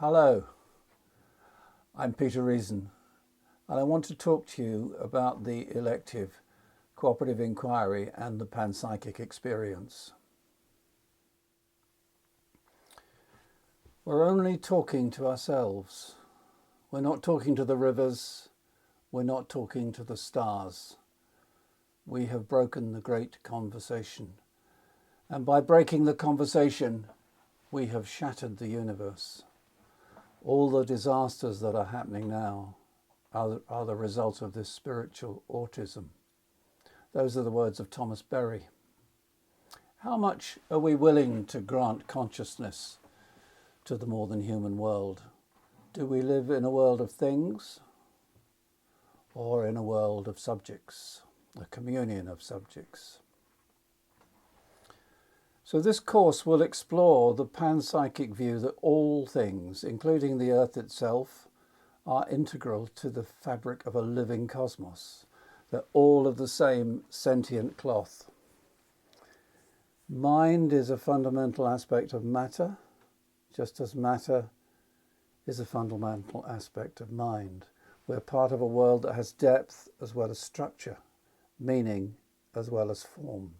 Hello, I'm Peter Reason, and I want to talk to you about the elective, cooperative inquiry and the panpsychic experience. We're only talking to ourselves. We're not talking to the rivers. We're not talking to the stars. We have broken the great conversation. And by breaking the conversation, we have shattered the universe. All the disasters that are happening now are the result of this spiritual autism. Those are the words of Thomas Berry. How much are we willing to grant consciousness to the more than human world? Do we live in a world of things or in a world of subjects, a communion of subjects? So this course will explore the panpsychic view that all things, including the earth itself, are integral to the fabric of a living cosmos. They're all of the same sentient cloth. Mind is a fundamental aspect of matter, just as matter is a fundamental aspect of mind. We're part of a world that has depth as well as structure, meaning as well as form.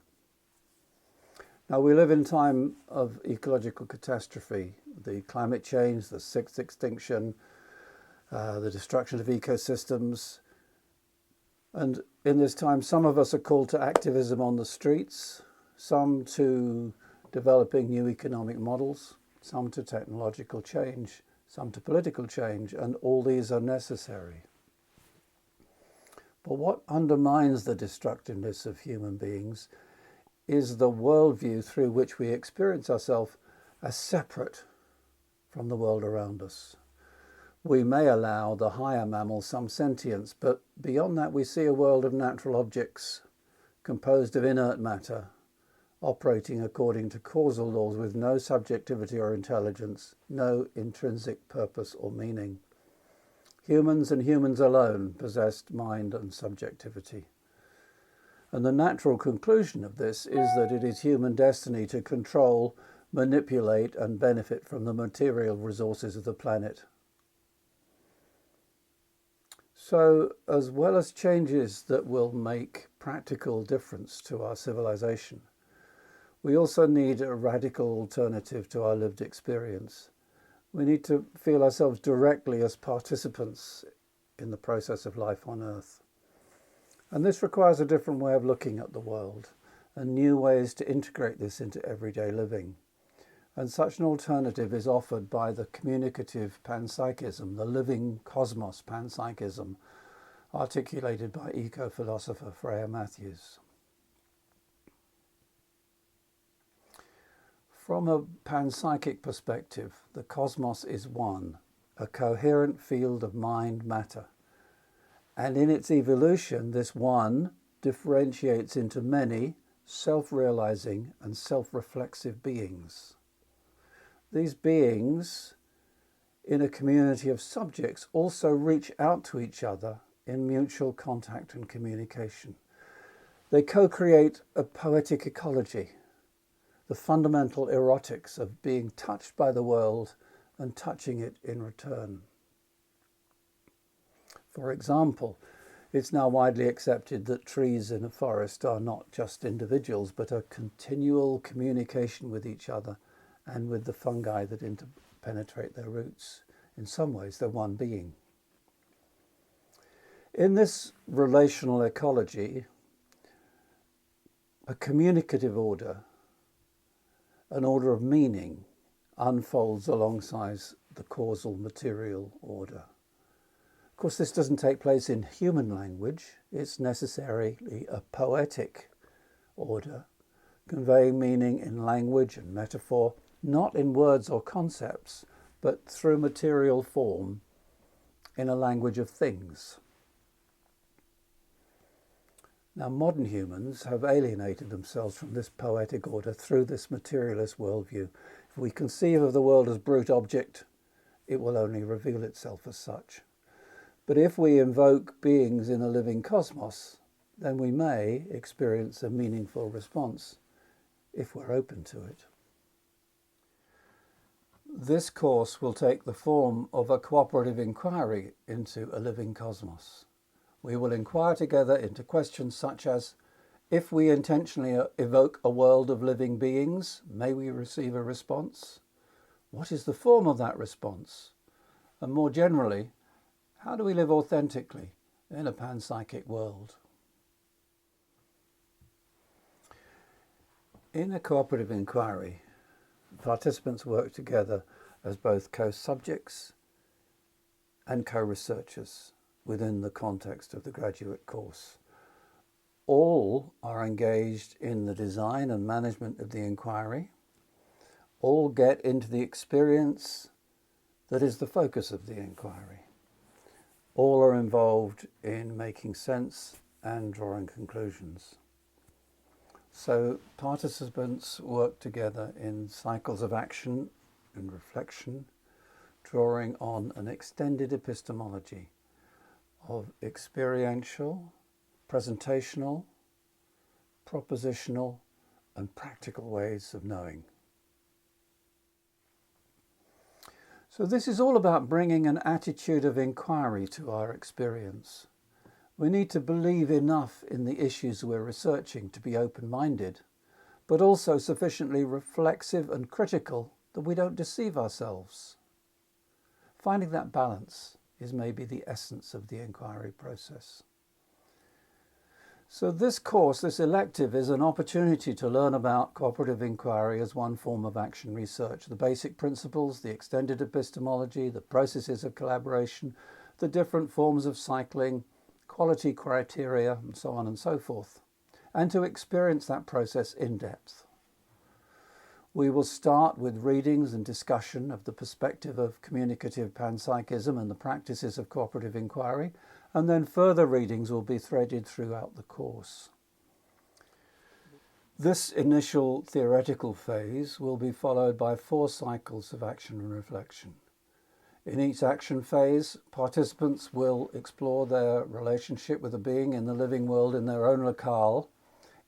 Now, we live in time of ecological catastrophe, the climate change, the sixth extinction, the destruction of ecosystems. And in this time, some of us are called to activism on the streets, some to developing new economic models, some to technological change, some to political change, and all these are necessary. But what undermines the destructiveness of human beings is the worldview through which we experience ourselves as separate from the world around us. We may allow the higher mammals some sentience, but beyond that we see a world of natural objects composed of inert matter, operating according to causal laws with no subjectivity or intelligence, no intrinsic purpose or meaning. Humans and humans alone possessed mind and subjectivity. And the natural conclusion of this is that it is human destiny to control, manipulate, and benefit from the material resources of the planet. So, as well as changes that will make practical difference to our civilization, we also need a radical alternative to our lived experience. We need to feel ourselves directly as participants in the process of life on Earth. And this requires a different way of looking at the world and new ways to integrate this into everyday living. And such an alternative is offered by the communicative panpsychism, the living cosmos panpsychism, articulated by eco-philosopher Freya Matthews. From a panpsychic perspective, the cosmos is one, a coherent field of mind matter. And in its evolution, this one differentiates into many self-realizing and self-reflexive beings. These beings, in a community of subjects, also reach out to each other in mutual contact and communication. They co-create a poetic ecology, the fundamental erotics of being touched by the world and touching it in return. For example, it's now widely accepted that trees in a forest are not just individuals, but a continual communication with each other and with the fungi that interpenetrate their roots. In some ways, they're one being. In this relational ecology, a communicative order, an order of meaning, unfolds alongside the causal material order. Of course, this doesn't take place in human language. It's necessarily a poetic order, conveying meaning in language and metaphor, not in words or concepts, but through material form in a language of things. Now, modern humans have alienated themselves from this poetic order through this materialist worldview. If we conceive of the world as brute object, it will only reveal itself as such. But if we invoke beings in a living cosmos, then we may experience a meaningful response if we're open to it. This course will take the form of a cooperative inquiry into a living cosmos. We will inquire together into questions such as, if we intentionally evoke a world of living beings, may we receive a response? What is the form of that response? And more generally, how do we live authentically in a panpsychic world? In a cooperative inquiry, participants work together as both co-subjects and co-researchers within the context of the graduate course. All are engaged in the design and management of the inquiry. All get into the experience that is the focus of the inquiry. All are involved in making sense and drawing conclusions. So participants work together in cycles of action and reflection, drawing on an extended epistemology of experiential, presentational, propositional, and practical ways of knowing. So this is all about bringing an attitude of inquiry to our experience. We need to believe enough in the issues we're researching to be open-minded, but also sufficiently reflexive and critical that we don't deceive ourselves. Finding that balance is maybe the essence of the inquiry process. So this course, this elective, is an opportunity to learn about cooperative inquiry as one form of action research, the basic principles, the extended epistemology, the processes of collaboration, the different forms of cycling, quality criteria, and so on and so forth, and to experience that process in depth. We will start with readings and discussion of the perspective of communicative panpsychism and the practices of cooperative inquiry, and then further readings will be threaded throughout the course. This initial theoretical phase will be followed by 4 cycles of action and reflection. In each action phase, participants will explore their relationship with a being in the living world in their own locale,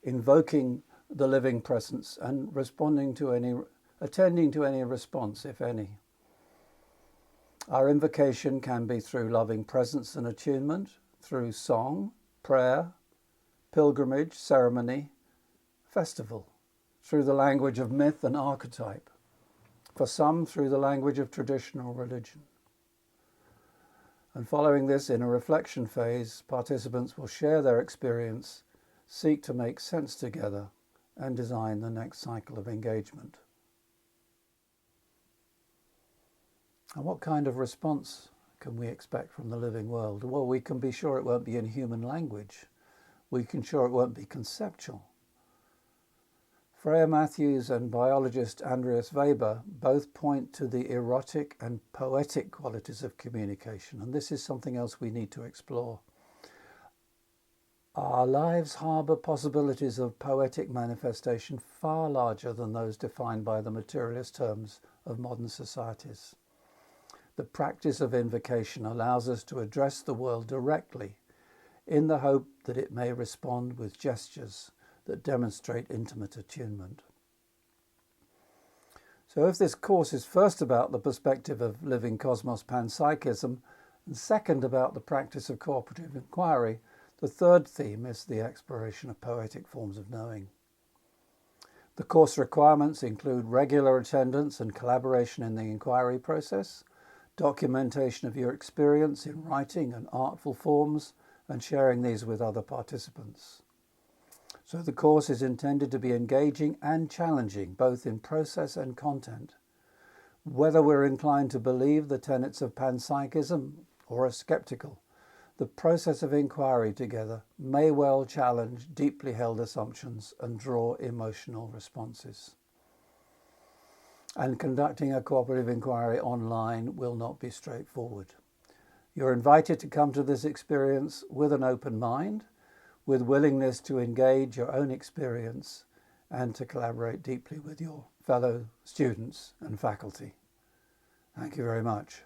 invoking the living presence and attending to any response, if any. Our invocation can be through loving presence and attunement, through song, prayer, pilgrimage, ceremony, festival, through the language of myth and archetype, for some through the language of traditional religion. And following this, in a reflection phase, participants will share their experience, seek to make sense together, and design the next cycle of engagement. And what kind of response can we expect from the living world? Well, we can be sure it won't be in human language. We can sure it won't be conceptual. Freya Matthews and biologist Andreas Weber both point to the erotic and poetic qualities of communication, and this is something else we need to explore. Our lives harbour possibilities of poetic manifestation far larger than those defined by the materialist terms of modern societies. The practice of invocation allows us to address the world directly in the hope that it may respond with gestures that demonstrate intimate attunement. So if this course is first about the perspective of living cosmos panpsychism, and second about the practice of cooperative inquiry, the third theme is the exploration of poetic forms of knowing. The course requirements include regular attendance and collaboration in the inquiry process, documentation of your experience in writing and artful forms, and sharing these with other participants. So the course is intended to be engaging and challenging, both in process and content. Whether we're inclined to believe the tenets of panpsychism or are sceptical, the process of inquiry together may well challenge deeply held assumptions and draw emotional responses. And conducting a cooperative inquiry online will not be straightforward. You're invited to come to this experience with an open mind, with willingness to engage your own experience and to collaborate deeply with your fellow students and faculty. Thank you very much.